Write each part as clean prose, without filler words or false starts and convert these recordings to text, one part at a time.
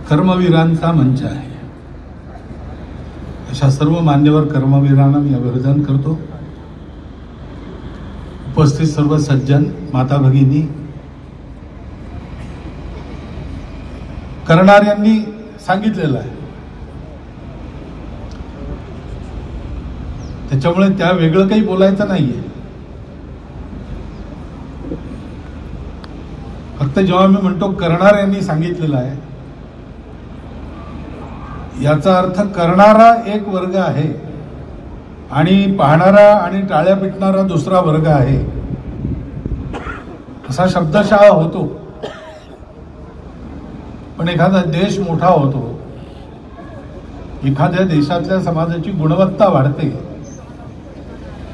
कर्मवीरांचा मंच आहे. अशा सर्व मान्यवर कर्मवीरांना मी अभिवादन करतो. उपस्थित सर्व सज्जन माता भगिनी, करणाऱ्यांनी सांगितलेलं आहे, त्याच्यामुळे त्या वेगळं काही बोलायचं नाहीये. फक्त जेव्हा मी म्हणतो करणाऱ्यांनी सांगितलेलं आहे, याचा अर्थ करणारा एक वर्ग आहे आणि पाहणारा आणि टाळ्या पिटणारा दुसरा वर्ग आहे, असा शब्दशः होतो. पण एखादा देश मोठा होतो, एखाद्या देशातल्या समाजाची गुणवत्ता वाढते,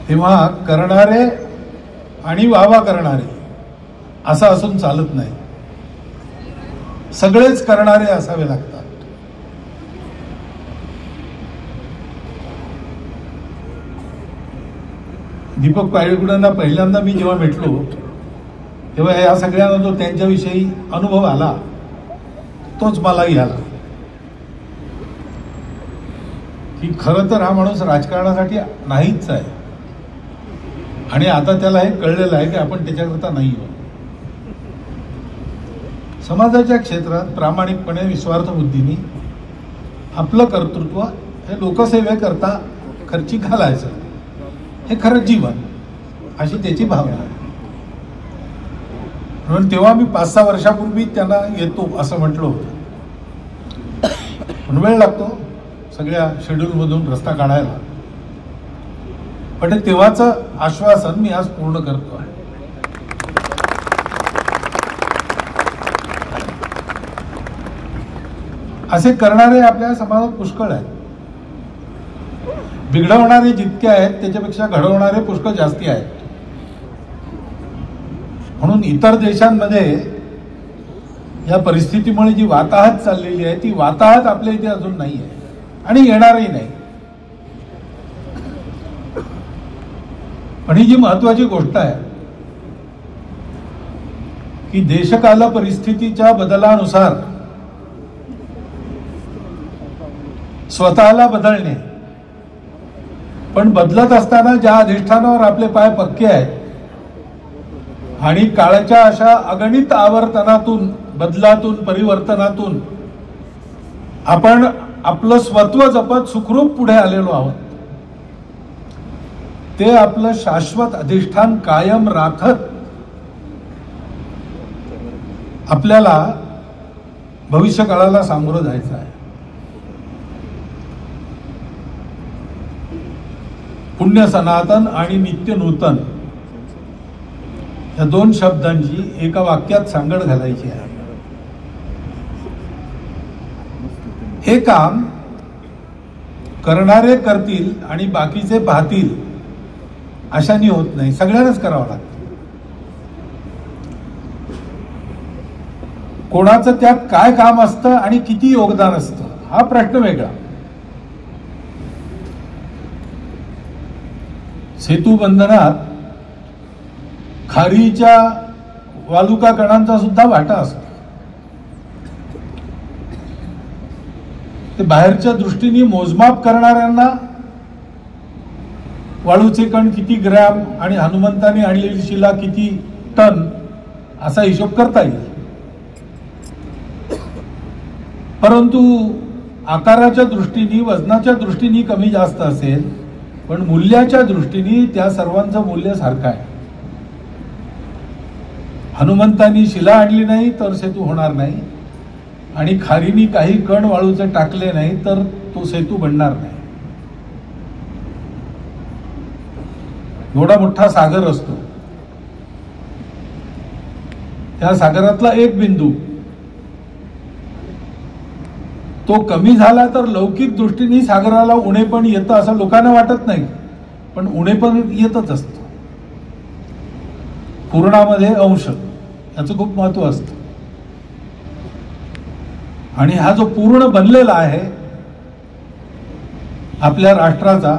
तेव्हा करणारे आणि वावा करणारे असं असून चालत नाही. सगळेच करणारे असावे लागतात. दीपक पायगुडेंना पहिल्यांदा मी जेव्हा भेटलो तेव्हा या सगळ्यांना जो त्यांच्याविषयी अनुभव आला तोच मलाही आला की खरं तर हा माणूस राजकारणासाठी नाहीच आहे आणि आता त्याला हे कळलेलं आहे की आपण त्याच्याकरता नाही आहोत. समाजाच्या क्षेत्रात प्रामाणिकपणे निस्वार्थ बुद्धीने आपलं कर्तृत्व हे लोकसेवेकरता खर्ची घालायचं, हे खरं जीवन, अशी त्याची भावना आहे. म्हणून तेव्हा मी 5-6 वर्षापूर्वी त्यांना येतो असं म्हटलं होतं, पण वेळ लागतो सगळ्या शेड्यूलमधून रस्ता काढायला. पण तेव्हाचं आश्वासन मी आज पूर्ण करतो आहे. असे करणारे आपल्या समाजात पुष्कळ आहेत. बिघडवणारे जितके आहेत त्याच्यापेक्षा घडवणारे पुष्कळ जास्ती आहेत. म्हणून इतर देशांमध्ये या परिस्थितीमुळे जी वाताहत चाललेली आहे ती वाताहत आपल्या इथे अजून नाही आहे आणि येणारही नाही. पण ही जी महत्वाची गोष्ट आहे की देशकाल परिस्थितीच्या बदलानुसार स्वतःला बदलणे, पण बदलत असताना ज्या अधिष्ठानावर आपले पाय पक्के आहेत आणि काळाच्या अशा अगणित आवर्तनातून, बदलातून, परिवर्तनातून आपण आपलं स्वत्व जपत सुखरूप पुढे आलेलो आहोत, ते आपलं शाश्वत अधिष्ठान कायम राखत आपल्याला भविष्यकाळाला सामोरं जायचं आहे. पुण्य सनातन आणि नित्य नूतन या 2 शब्दांची एका वाक्यात सांगड घालायची आहे. हे काम करणारे करतील आणि बाकीचे पाहतील अशाने होत नाही, सगळ्यांनाच करावं लागतं. कोणाचं त्यात काय काम असतं आणि किती योगदान असतं हा प्रश्न वेगळा. सेतू बंधनात खारीच्या वालुका कणांचा सुद्धा वाटा असतो. ते बाहेरच्या दृष्टीने मोजमाप करणाऱ्यांना वाळूचे कण किती ग्रॅम आणि हनुमंताने आणलेली शिला किती टन असा हिशोब करता येईल. परंतु आकाराच्या दृष्टीने, वजनाच्या दृष्टीने कमी जास्त असेल, पण मूल्याच्या दृष्टीने त्या सर्वांचं मूल्य सारखं आहे. हनुमंतानी शिला आणली नाही तर सेतू होणार नाही आणि खारीनी काही कण वाळूचे टाकले नाही तर तो सेतू बनणार नाही. एवढा मोठा सागर असतो, त्या सागरातला एक बिंदू तो कमी झाला तर लौकिक दृष्टीने सागराला उणेपण येतं असं लोकांना वाटत नाही, पण उणेपण येतच असतं. पूर्णामध्ये अंश याचं खूप महत्व असतं आणि हा जो पूर्ण बनलेला आहे आपल्या राष्ट्राचा,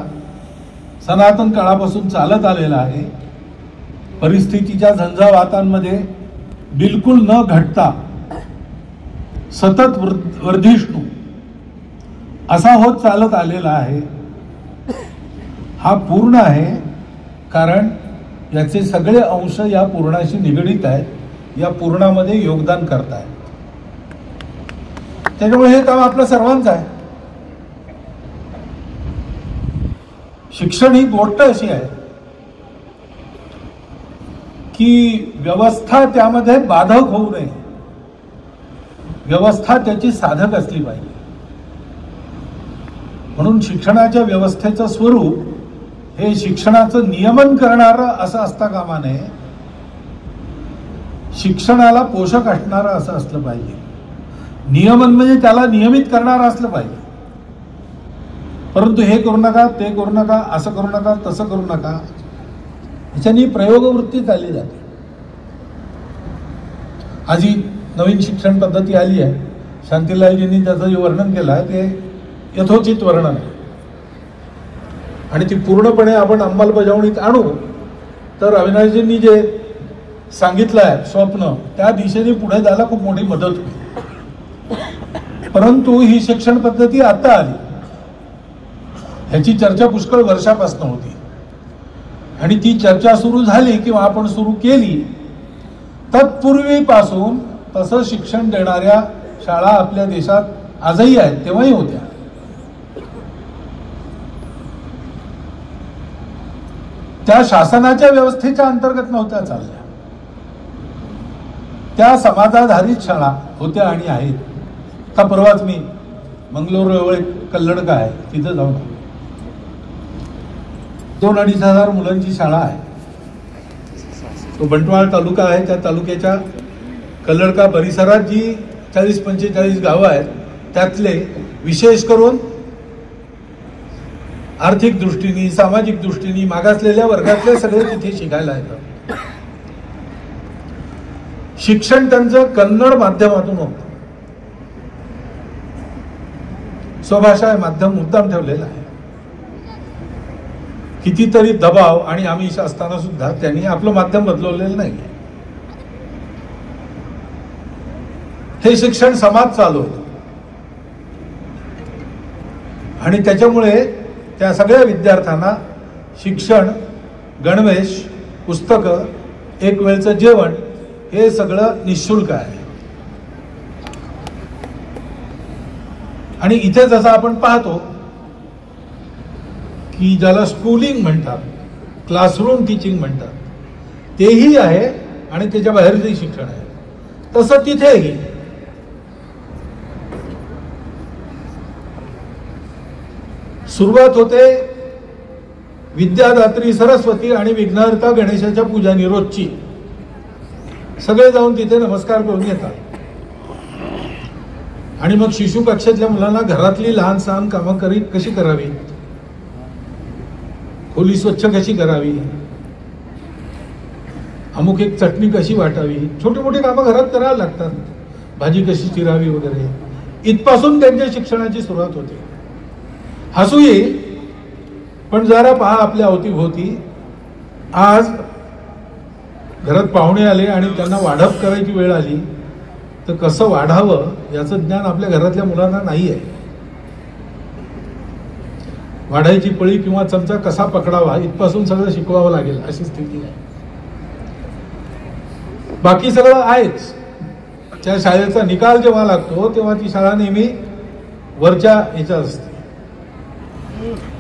सनातन काळापासून चालत आलेला आहे, परिस्थितीच्या झंझावातांमध्ये बिलकुल न घटता सतत वर्धिष्णू असा होत चालत आलेला आहे. हा पूर्ण आहे, कारण याचे सगळे अंश या पूर्णाशी निगडीत आहेत, या पूर्णामध्ये योगदान करतायत. त्याच्यामुळे हे काम आपलं सर्वांचं आहे. शिक्षण ही गोष्ट अशी आहे की व्यवस्था त्यामध्ये बाधक होऊ नये, व्यवस्था त्याची साधक असली पाहिजे. म्हणून शिक्षणाच्या व्यवस्थेचं स्वरूप हे शिक्षणाचं नियमन करणारं असं असता कामा नये, शिक्षणाला पोषक असणारं असं असलं पाहिजे. नियमन म्हणजे त्याला नियमित करणारं असलं पाहिजे. परंतु हे करू नका, ते करू नका, असं करू नका, तसं करू नका, ह्याच्यानी प्रयोगवृत्ती चालली जाते. आज ही नवीन शिक्षण पद्धती आली आहे. शांतीलालजींनी त्याचं जे वर्णन केलं आहे ते यथोचित वर्णन आहे, आणि ती पूर्णपणे आपण अंमलबजावणीत आणू तर अविनाशजींनी जे सांगितलं आहे स्वप्न, त्या दिशेने पुढे जायला खूप मोठी मदत होईल. परंतु ही शिक्षण पद्धती आता आली, ह्याची चर्चा पुष्कळ वर्षापासून होती, आणि ती चर्चा सुरू झाली किंवा आपण सुरू केली तत्पूर्वीपासून तसं शिक्षण देणाऱ्या शाळा आपल्या देशात आजही आहेत, तेव्हाही होत्या. त्या शासनाच्या व्यवस्थेच्या अंतर्गत नव्हत्या चालल्या, त्या समाजाधारित शाळा होत्या आणि आहेत. आता परवाच मी मंगलोर कल्लडका आहे, तिथं जाऊन 2-2.5 हजार मुलांची शाळा आहे. तो बंटवाळ तालुका आहे, त्या तालुक्याच्या कल्लडका परिसरात जी 40-45 गावं आहेत, त्यातले विशेष करून आर्थिक दृष्टीने, सामाजिक दृष्टीने मागासलेल्या वर्गातले सगळे तिथे शिकायला येतात. शिक्षण त्यांचं कन्नड माध्यमातून होतं. स्वभाषा हे माध्यम मुद्दाम ठेवलेलं आहे. कितीतरी दबाव आणि आमिष असताना सुद्धा त्यांनी आपलं माध्यम बदलवलेलं नाही. हे शिक्षण समाज चालवतं, आणि त्याच्यामुळे त्या सगळ्या विद्यार्थ्यांना शिक्षण, गणवेश, पुस्तकं, एक वेळचं जेवण हे सगळं निःशुल्क आहे. आणि इथे जसं आपण पाहतो की ज्याला स्कूलिंग म्हणतात, क्लासरूम टीचिंग म्हणतात, तेही आहे आणि त्याच्या बाहेरचंही शिक्षण आहे. तसं तिथेही सुरुवात होते विद्यादात्री सरस्वती आणि विघ्नहर्ता गणेशाच्या पूजानी रोजची. सगळे जाऊन तिथे नमस्कार करून येतात, आणि मग शिशु कक्षातल्या मुलांना घरातली लहान सहान कामं कशी करावी, खोली स्वच्छ कशी करावी, अमुक एक चटणी कशी वाटावी, छोटी मोठी कामं घरात करायला लागतात, भाजी कशी चिरावी वगैरे, इथपासून त्यांच्या शिक्षणाची सुरुवात होते. हसू येईल, पण जरा पहा आपल्या अवतीभोवती. आज घरात पाहुणे आले आणि त्यांना वाढप करायची वेळ आली तर कसं वाढावं याचं ज्ञान आपल्या घरातल्या मुलांना नाही आहे. वाढायची पळी किंवा चमचा कसा पकडावा इथपासून सगळं शिकवावं लागेल, अशी स्थिती आहे. बाकी सगळं आहेच. त्या शाळेचा निकाल जेव्हा लागतो तेव्हा ती शाळा नेहमी वरच्या ह्याच्यात असते,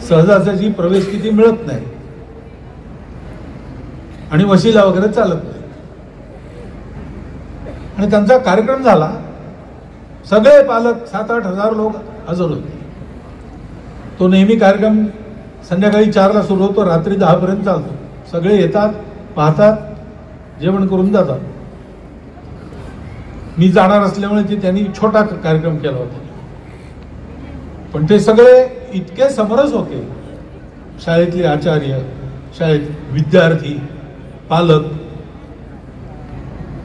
सहजासहजी प्रवेश किती मिळत नाही आणि वशिला वगैरे चालत नाही. आणि त्यांचा कार्यक्रम झाला, सगळे पालक 7-8 हजार लोक हजर होते. तो नेहमी कार्यक्रम संध्याकाळी 4ला सुरू होतो, रात्री 10 पर्यंत चालतो. सगळे येतात, पाहतात, जेवण करून जातात. मी जाणार असल्यामुळे त्यांनी छोटा कार्यक्रम केला होता, पण ते सगळे इतके समरस होते, शाळेतले आचार्य, शाळेत विद्यार्थी, पालक,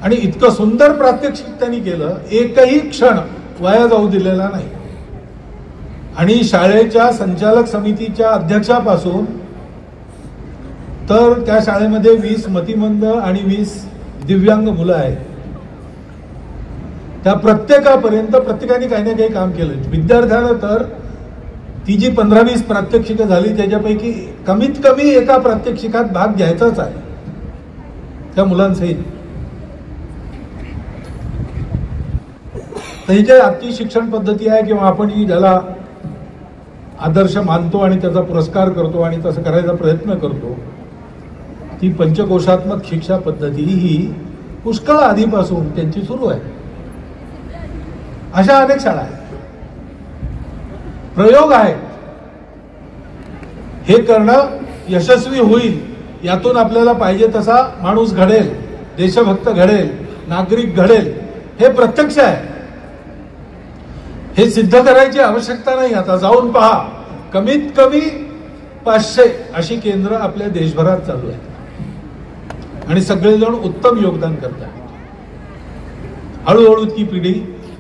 आणि इतकं सुंदर प्रात्यक्षिक त्यांनी केलं, एकही क्षण वाया जाऊ दिलेला नाही. आणि शाळेच्या संचालक समितीच्या अध्यक्षापासून तर त्या शाळेमध्ये 20 मतिमंद आणि 20 दिव्यांग मुलं आहेत. त्या प्रत्येकापर्यंत प्रत्येकाने काही ना काही काम केलं. विद्यार्थ्यानं तर ती जी 15-20 प्रात्यक्षिकं झाली त्याच्यापैकी कमीत कमी एका प्रात्यक्षिकात भाग घ्यायचाच आहे त्या मुलांसहित. तर ही जे आजची शिक्षण पद्धती आहे किंवा आपण ही ज्याला आदर्श मानतो आणि त्याचा पुरस्कार करतो आणि तसं करायचा प्रयत्न करतो, ती पंचकोशात्मक शिक्षा पद्धती ही पुष्कळ आधीपासून त्यांची सुरू आहे. अशा अनेक शाळा आहेत, प्रयोग आहेत. हे करणं यशस्वी होईल, यातून आपल्याला पाहिजे तसा माणूस घडेल, देशभक्त घडेल, नागरिक घडेल, हे प्रत्यक्ष आहे. हे सिद्ध करायची आवश्यकता नाही. आता जाऊन पहा, कमीत कमी 500 अशी केंद्र आपल्या देशभरात चालू आहेत आणि सगळेजण उत्तम योगदान करतात. हळूहळू ती पिढी,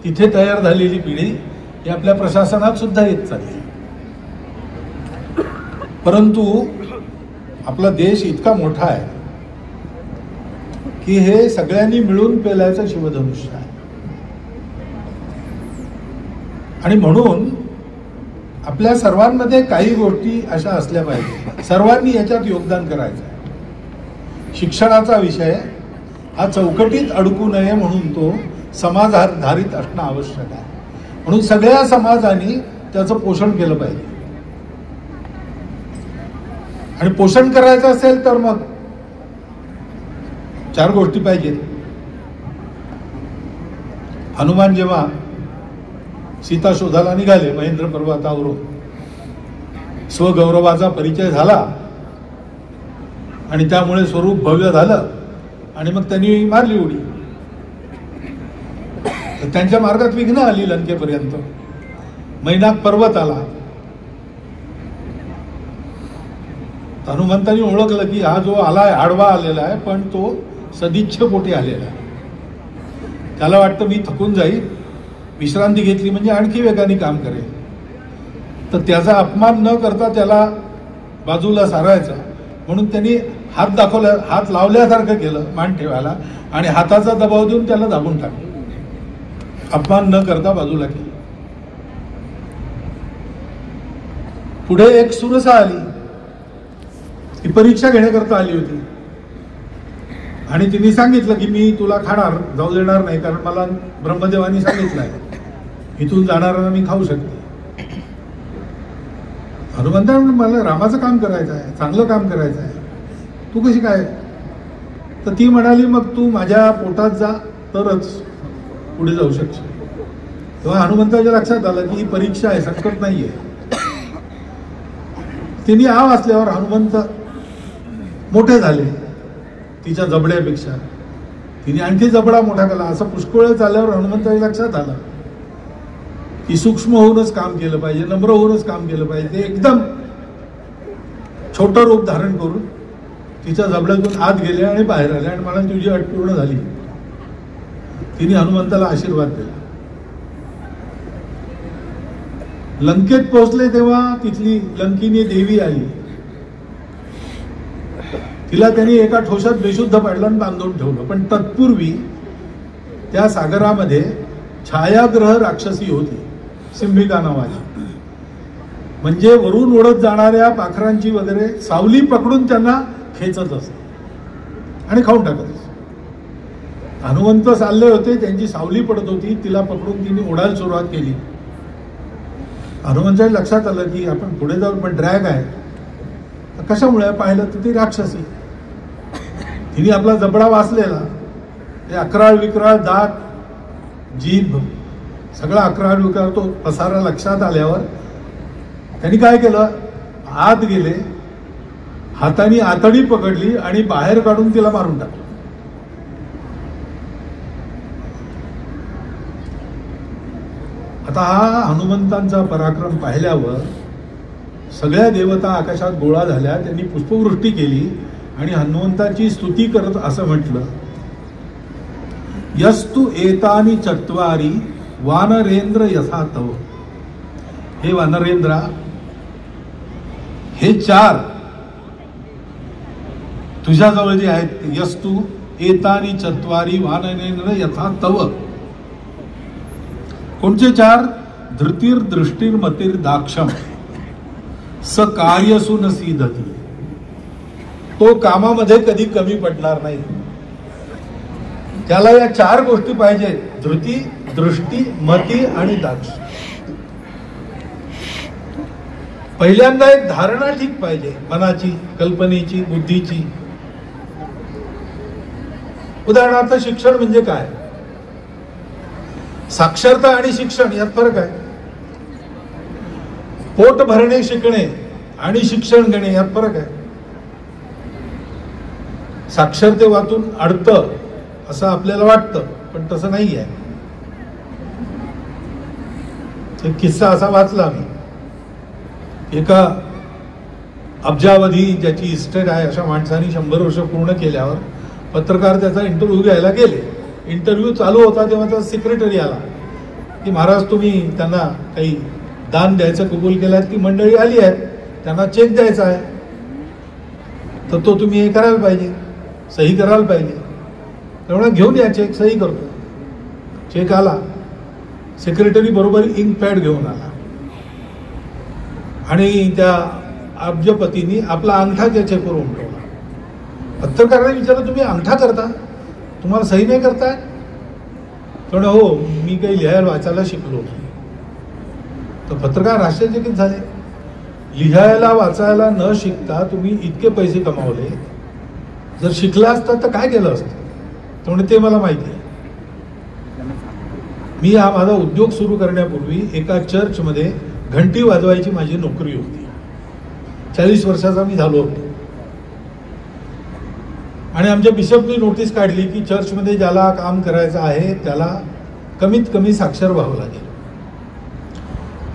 तिथे तयार झालेली पिढी ही आपल्या प्रशासनात सुद्धा येत चालली. परंतु आपला देश इतका मोठा आहे की हे सगळ्यांनी मिळून पेलायचं शिवधनुष्य आहे. आणि म्हणून आपल्या सर्वांमध्ये काही गोष्टी अशा असल्या पाहिजे, सर्वांनी याच्यात योगदान करायचं आहे. शिक्षणाचा विषय हा चौकटीत अडकू नये म्हणून तो समाजाधारित असणं आवश्यक आहे. म्हणून सगळ्या समाजाने त्याचं पोषण केलं पाहिजे. आणि पोषण करायचं असेल तर मग 4 गोष्टी पाहिजेत. हनुमान जेव्हा सीता शोधाला निघाले महेंद्र पर्वतावरून, स्वगौरवाचा परिचय झाला आणि त्यामुळे स्वरूप भव्य झालं आणि मग त्यांनी मारली उडी. त्यांच्या मार्गात विघ्न आली लंकेपर्यंत. मैनाक पर्वत आला. हनुमंतांनी ओळखलं की हा जो आलाय आडवा आलेला आहे, पण तो सदिच्छेपोटी आलेला आहे. त्याला वाटतं मी थकून जाईल, विश्रांती घेतली म्हणजे आणखी वेगाने काम करेल. तर त्याचा अपमान न करता त्याला बाजूला सारायचा म्हणून त्यांनी हात दाखवला, हात लावल्यासारखं केलं मान ठेवायला आणि हाताचा दबाव देऊन त्याला दाबून टाकलं. अपमान न करता बाजूला केलं. पुढे एक सुरसा आली, ती परीक्षा घेण्याकरता आली होती आणि तिने सांगितलं की मी तुला खाणार जाऊ देणार नाही, कारण मला ब्रह्मदेवानी सांगितलं आहे इथून जाणाऱ्यांना मी खाऊ शकते. हनुमंता मला रामाचं काम करायचं आहे, चांगलं काम करायचं आहे, तू कशी काय? तर ती म्हणाली मग तू माझ्या पोटात जा तरच पुढे जाऊ शकशील. तेव्हा हनुमंताच्या लक्षात आलं की ही परीक्षा आहे, संकट नाहीये. तिने आव असल्यावर हनुमंत मोठे झाले तिच्या जबड्यापेक्षा. तिने आणखी जबडा मोठा केला. असं पुष्कळ चालल्यावर हनुमंताच्या लक्षात आलं की सूक्ष्म होऊनच काम केलं पाहिजे, नम्र होऊनच काम केलं पाहिजे. एकदम छोटं रूप धारण करून तिच्या जबड्यातून आत गेले आणि बाहेर आले आणि मला तुझी अट पूर्ण झाली. तिने हनुमंताला आशीर्वाद दिला. लंकेत पोहोचले तेव्हा तिथली लंकिनी देवी आली. तिला त्यांनी एका ठोशात बेशुद्ध पाडलं आणि बांधून ठेवलं. पण तत्पूर्वी त्या सागरामध्ये छायाग्रह राक्षसी होती, सिंहिका नावाची. म्हणजे वरून उडत जाणाऱ्या पाखरांची वगैरे सावली पकडून त्यांना खेचत असत आणि खाऊन टाकत असत. हनुमंत चालले होते, त्यांची सावली पडत होती, तिला पकडून तिने उडायला सुरुवात केली. हनुमंताच्या लक्षात आलं की आपण पुढे जाऊन पण ड्रॅग आहे. कशामुळे पाहिलं तर ती राक्षसी. तिने आपला जबडा वाचलेला, ते अकराळ विक्राळ दात, जीभ सगळा अकराळ विक्राळ तो पसारा लक्षात आल्यावर त्यांनी काय केलं, आत गेले, हाताने आतडी पकडली आणि बाहेर काढून तिला मारून टाकलं. आता हा हनुमंतांचा पराक्रम पाहिल्यावर सगळ्या देवता आकाशात गोळा झाल्या. त्यांनी पुष्पवृष्टी केली आणि हनुमंताची स्तुती करत असं म्हटलं, यस्तु एतानि चत्वारी वानरेंद्र यथा तव. हे वानरेंद्रा, हे 4 तुझ्याजवळ जे आहेत, यस्तु एतानि चत्वारी वानरेंद्र यथा तव, कोणचे 4? धृतीर दृष्टीर मतीर दाक्षम स कार्यसून सीदती. तो कामामध्ये कधी कमी पडणार नाही. त्याला या 4 गोष्टी पाहिजेत: धृती, दृष्टी, मती आणि दाक्ष. पहिल्यांदा एक धारणा ठीक पाहिजे, मनाची, कल्पनेची, बुद्धीची. उदाहरणार्थ शिक्षण म्हणजे काय? साक्षरता आणि शिक्षण यात फरक आहे. पोट भरणे शिकणे आणि शिक्षण घेणे यात फरक आहे. साक्षरतेवातून अडतं असं आपल्याला वाटतं, पण तसं नाही आहे. एक किस्सा असा वाचला मी. एका अब्जावधी ज्याची इस्टेट आहे अशा माणसाने 100 वर्ष पूर्ण केल्यावर पत्रकार त्याचा इंटरव्ह्यू घ्यायला गेले. इंटरव्ह्यू चालू होता तेव्हा त्याचा सेक्रेटरी आला की महाराज तुम्ही त्यांना काही दान द्यायचं कबूल केलं, ती मंडळी आली आहेत, त्यांना चेक द्यायचा आहे, तर तो तुम्ही हे करायला पाहिजे, सही करायला पाहिजे. त्यामुळे घेऊन या चेक, सही करतो. चेक आला, सेक्रेटरी बरोबर इंक पॅड घेऊन आला आणि त्या अब्जपतींनी आपला अंगठा त्या चेकवर उमटवला. पत्रकाराने विचारलं, तुम्ही अंगठा करता, तुम्हाला सही नाही करताय? पण हो, मी काही लिहायला वाचायला शिकलो. तर पत्रकार आश्चर्यचकित झाले. लिहायला वाचायला न शिकता तुम्ही इतके पैसे कमावले, जर शिकला असता तर काय केलं असतं? त्यामुळे ते मला माहिती आहे. मी हा माझा उद्योग सुरू करण्यापूर्वी एका चर्चमध्ये घंटी वाजवायची माझी नोकरी होती. 40 वर्षाचा मी झालो होतो. आणि आमच्या बिशपनी नोटीस काढली की चर्चमध्ये ज्याला काम करायचं आहे त्याला कमीत कमी साक्षर व्हावं लागेल.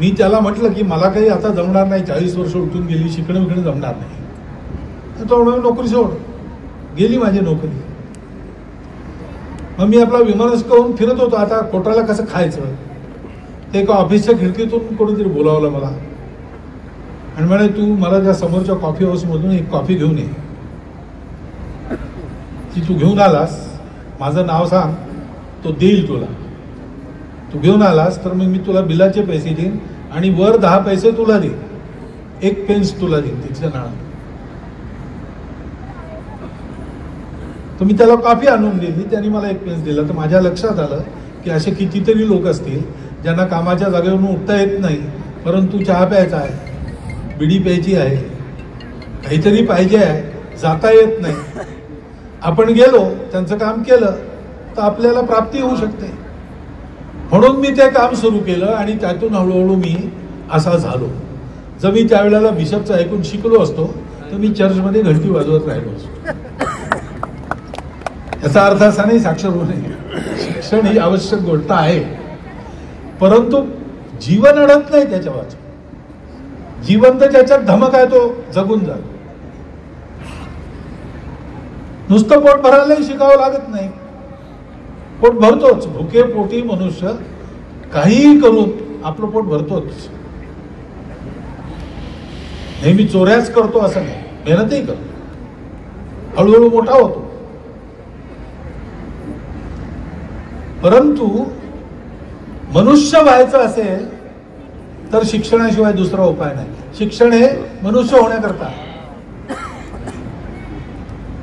मी त्याला म्हटलं की मला काही आता जमणार नाही, 40 वर्ष उठून गेली, शिकणं विकणं जमणार नाही. तो म्हणून नोकरी सोड. गेली माझी नोकरी. मग मी आपला विमानच करून फिरत होतो. आता कोटाला कसं खायचं ते एका ऑफिसच्या खिडकीतून कोणीतरी बोलावलं मला आणि म्हणे, तू मला त्या समोरच्या कॉफी हाऊसमधून एक कॉफी घेऊन ये. ती तू घेऊन आलास, माझं नाव सांग, तो देईल तुला. तू घेऊन आलास तर मग मी तुला बिलाचे पैसे देईन आणि वर 10 पैसे तुला देईन, 1 पेन्स तुला देईन तिथल्या नाणं. तर मी त्याला कॉफी आणून दिली, त्याने मला 1 पेन्स दिला. तर माझ्या लक्षात आलं की असे कितीतरी लोक असतील ज्यांना कामाच्या जागेवरून उठता येत नाही, परंतु चहा प्यायचा आहे, बिडी प्यायची आहे, काहीतरी पाहिजे आहे, जाता येत नाही. आपण गेलो, त्यांचं काम केलं तर आपल्याला प्राप्ती होऊ शकते. म्हणून मी ते काम सुरू केलं आणि त्यातून हळूहळू मी असा झालो. जर मी त्यावेळेला बिशपचं ऐकून शिकलो असतो तर मी चर्चमध्ये घंटी वाजवत राहिलो असतो. याचा अर्थ असा नाही साक्षर होणे. शिक्षण ही आवश्यक गोष्ट आहे, परंतु जीवन अडत नाही त्याच्यावर. जीवन तर ज्याच्यात धमक आहे तो जगून जातो. नुसतं पोट भरायलाही शिकावं लागत नाही. पोट भरतोच. भुके पोटी मनुष्य काहीही करून आपलं पोट भरतोच. नेहमी चोऱ्याच करतो असं नाही, मेहनतही करतो, हळूहळू मोठा होतो. परंतु मनुष्य व्हायचं असेल तर शिक्षणाशिवाय दुसरा उपाय नाही. शिक्षण हे मनुष्य होण्याकरता.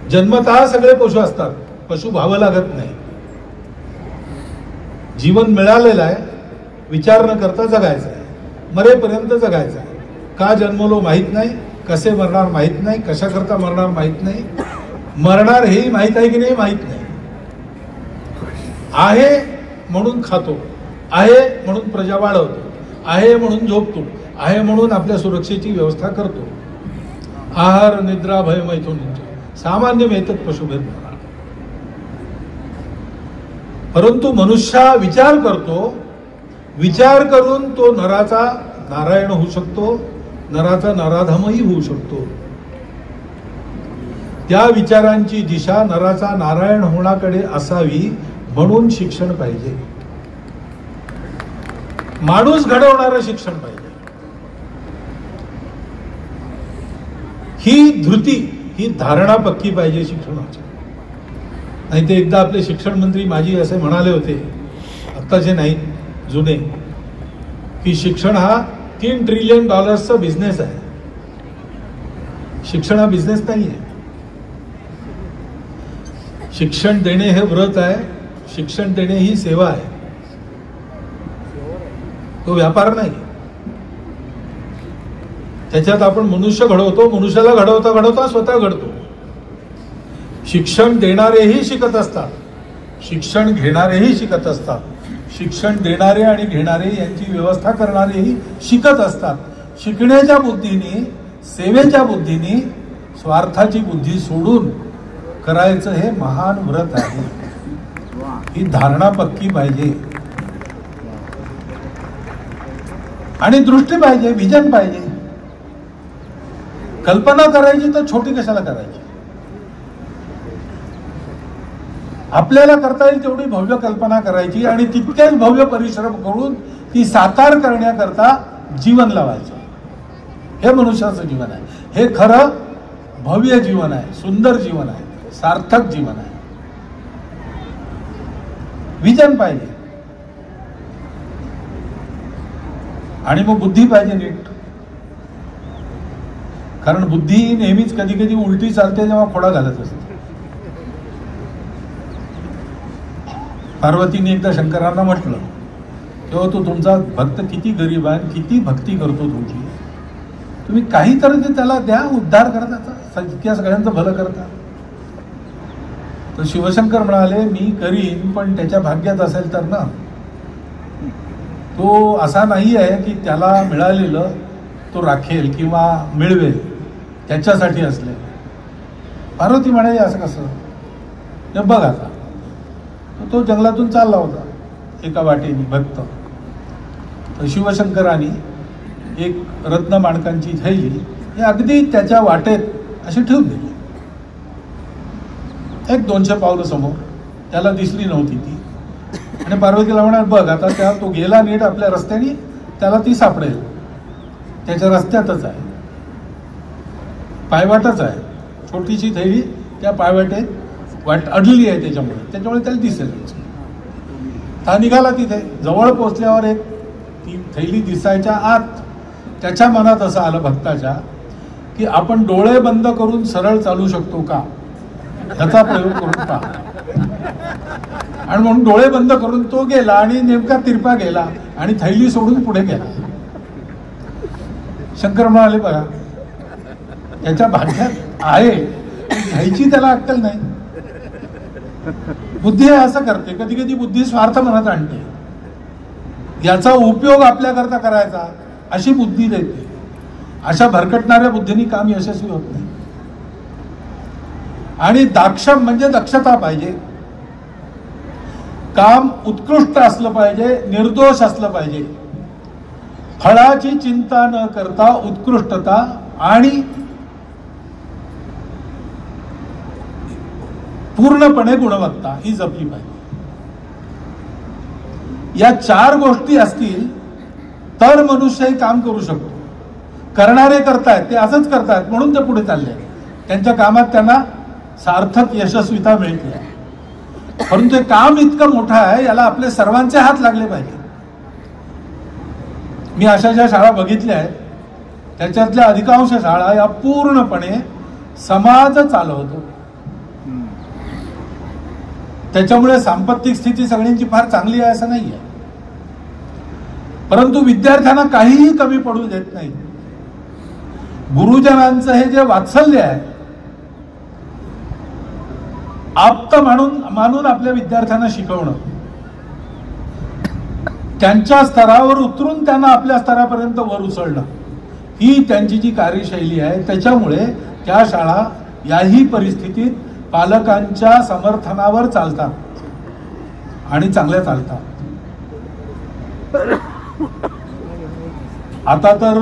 जन्मतः सगळे पशु असतात, पशु व्हावं लागत नाही. जीवन मिळालेलं आहे, विचार न करता जगायचं आहे, मरेपर्यंत जगायचं आहे. का जन्मलो माहीत नाही, कसे मरणार माहीत नाही, कशा करता मरणार माहीत नाही, मरणार हेही माहीत आहे की नाही माहीत नाही. आहे म्हणून खातो, आहे म्हणून प्रजा वाढवतो, आहे म्हणून झोपतो, आहे म्हणून आपल्या सुरक्षेची व्यवस्था करतो. आहार निद्रा भय मैथुन सामान्य मेहतत पशुभेद. परंतु मनुष्य विचार करतो, विचार करून तो नराचा नारायण होऊ शकतो, नराचा नराधमही होऊ शकतो. त्या विचारांची दिशा नराचा नारायण होण्याकडे असावी म्हणून शिक्षण पाहिजे. माणूस घडवणारं शिक्षण पाहिजे. ही धृती, ही धारणा पक्की पाहिजे शिक्षणाची. नाही ते एकदा आपले शिक्षण मंत्री माझी असे म्हणाले होते, आत्ताचे नाही, जुने की शिक्षण हा $3 ट्रिलियन बिझनेस आहे. शिक्षण हा बिझनेस नाही आहे. शिक्षण देणे हे व्रत आहे. शिक्षण देणे ही सेवा आहे. तो व्यापार नाही. त्याच्यात आपण मनुष्य घडवतो. मनुष्याला घडवता घडवता स्वतः घडतो. शिक्षण देणारेही शिकत असतात. शिक्षण घेणारेही शिकत असतात. शिक्षण देणारे आणि घेणारे यांची व्यवस्था करणारेही शिकत असतात. शिकण्याच्या बुद्धीने, सेवेच्या बुद्धीने, स्वार्थाची बुद्धी सोडून करायचं हे महान व्रत आहे. ही धारणा पक्की पाहिजे आणि दृष्टी पाहिजे, विजन पाहिजे. कल्पना करायची तर छोटी कशाला करायची. आपल्याला करता येईल तेवढी भव्य कल्पना करायची आणि तितकेच भव्य परिश्रम करून ती साकार करण्याकरता जीवन लावायचं. हे मनुष्याचं जीवन आहे. हे खरं भव्य जीवन आहे, सुंदर जीवन आहे, सार्थक जीवन आहे. विजन पाहिजे आणि मग बुद्धी पाहिजे नीट. कारण बुद्धी नेहमीच कधी कधी उलटी चालते जेव्हा खोडा घालत असते. पार्वतीने एकदा शंकरांना म्हटलं तेव्हा तो तुमचा भक्त किती गरीब आहे, किती भक्ती करतो तुमची, तुम्ही काहीतरी त्याला द्या, उद्धार करता, इतक्या सगळ्यांचं भलं करता. तर शिवशंकर म्हणाले मी करीन, पण त्याच्या भाग्यात असेल तर ना. तो असा नाही आहे की त्याला मिळालेलं तो राखेल किंवा मिळवेल, त्याच्यासाठी असले. पार्वती म्हणाली असं कसं. बघ आता तो जंगलातून चालला होता एका वाटेने भक्त. तर शिवशंकरांनी एक रत्न माणकांची थैली ही अगदी त्याच्या वाटेत अशी ठेवून दिली. 100-200 पावलं समोर. त्याला दिसली नव्हती ती. आणि पार्वतीला म्हणाल बघ आता तो गेला नीट आपल्या रस्त्याने, त्याला ती सापडेल. त्याच्या रस्त्यातच आहे, पायवाटच आहे. छोटीशी थैली त्या पायवाटेत वाट अडली आहे, त्याच्यामुळे त्याला दिसेल. हा निघाला तिथे. जवळ पोचल्यावर एक ती थैली दिसायच्या आत त्याच्या मनात असं आलं भक्ताच्या की आपण डोळे बंद करून सरळ चालू शकतो का, त्याचा प्रयोग करून पहा. आणि म्हणून डोळे बंद करून तो गेला आणि नेमका तिरपा गेला आणि थैली सोडून पुढे गेला. शंकर म्हणाले बघा त्याच्या भाग्यात आहे, घ्यायची त्याला अक्कल नाही. बुद्धी असं करते. कधी कधी बुद्धी स्वार्थ मनात आणते. याचा उपयोग आपल्याकरता करायचा अशी बुद्धी देते. अशा भरकटणाऱ्या बुद्धीने काम यशस्वी होत नाही. आणि दाक्षम म्हणजे दक्षता पाहिजे. काम उत्कृष्ट असलं पाहिजे, निर्दोष असलं पाहिजे. फळाची चिंता न करता उत्कृष्टता आणि पूर्णपणे गुणवत्ता ही जपली पाहिजे. या 4 गोष्टी असतील तर मनुष्य हे काम करू शकतो. करणारे करतायत, ते असंच करतायत म्हणून ते पुढे चालले. त्यांच्या कामात त्यांना सार्थक यशस्वीता मिळते. परंतु हे काम इतकं मोठं आहे, याला आपले सर्वांचे हात लागले पाहिजे. मी अशा ज्या शाळा बघितल्या आहेत त्याच्यातल्या अधिकांश शाळा या पूर्णपणे समाज चालवतो. त्याच्यामुळे सांपत्तिक स्थिती सगळ्यांची फार चांगली आहे असं नाही आहे. परंतु विद्यार्थ्यांना काहीही कमी पडू देत नाही. गुरुजनांचं हे जे वात्सल्य आहे, आप्त मानून आपल्या विद्यार्थ्यांना शिकवणं, त्यांच्या स्तरावर उतरून त्यांना आपल्या स्तरापर्यंत वर उचलणं, ही त्यांची जी कार्यशैली आहे. त्याच्यामुळे त्या शाळा याही परिस्थितीत पालकांच्या समर्थनावर चालतात आणि चांगल्या चालतात. आता तर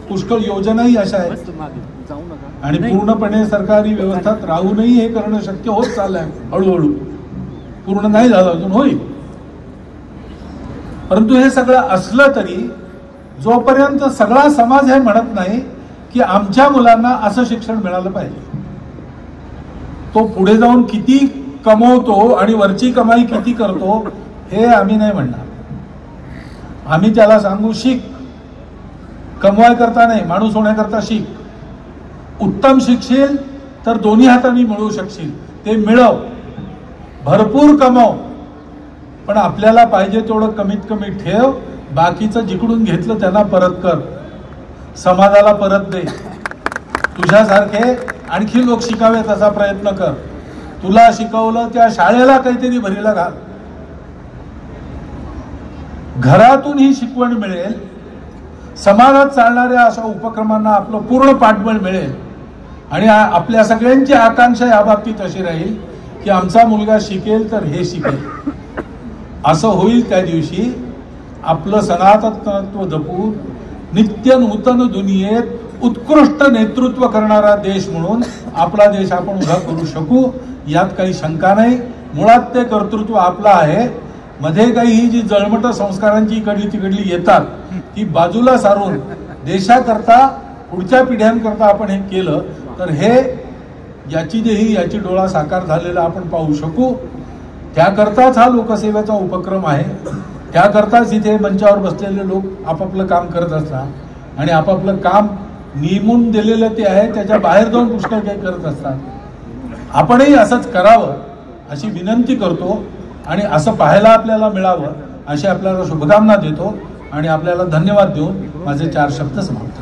पुष्कळ योजनाही अशा आहेत आणि पूर्णपणे सरकारी व्यवस्थेत राहूनही हे करणं शक्य होत चाललंय. हळूहळू पूर्ण नाही झालं अजून, होईल. परंतु हे सगळं असलं तरी जोपर्यंत सगळा समाज हे म्हणत नाही की आमच्या मुलांना असं शिक्षण मिळालं पाहिजे, तो पुढे जाऊन किती कमवतो आणि वरची कमाई किती करतो हे आम्ही नाही म्हणणार. आम्ही त्याला सांगू, शिक, कमवाय करता नाही, माणूस होण्याकरता शिक. उत्तम शिकशील तर दोन्ही हातांनी मिळवू शकशील. ते मिळव, भरपूर कमव, पण आपल्याला पाहिजे तेवढं कमीत कमी ठेव. बाकीचं जिकडून घेतलं त्यांना परत कर, समाजाला परत दे. तुझ्यासारखे आणखी लोक शिकावेत असा प्रयत्न कर. तुला शिकवलं त्या शाळेला काहीतरी भरीला घाल. घरातून ही शिकवण मिळेल, समाजात चालणाऱ्या अशा उपक्रमांना आपलं पूर्ण पाठबळ मिळेल. आणि आपल्या सगळ्यांची आकांक्षा या बाबतीत अशी राहील की आमचा मुलगा शिकेल तर हे शिकेल. असं होईल त्या दिवशी आपलं सनातनत्व जपून नित्य नूतन दुनियेत उत्कृष्ट नेतृत्व करणारा देश म्हणून आपला देश आपण उभा करू शकू, यात काही शंका नाही. मुळात ते कर्तृत्व आपलं आहे. मध्ये काही ही जी जळमट संस्कारांची इकडली तिकडली येतात ती बाजूला सारून देशाकरता, पुढच्या पिढ्यांकरता आपण हे केलं तर हे याची डोळा साकार झालेला आपण पाहू शकू. त्याकरताच हा लोकसेवेचा उपक्रम आहे. त्याकरताच इथे मंचावर बसलेले लोक आपापलं काम करत असतात आणि आपापलं काम नेमून दिलेलं ते आहे, त्याच्या बाहेर जाऊन पुष्कळ काही करत असतात. आपणही असंच करावं अशी विनंती करतो आणि असं पाहायला आपल्याला मिळावं अशी आपल्याला शुभकामना देतो आणि आपल्याला धन्यवाद देऊन माझे 4 शब्द समाप्त.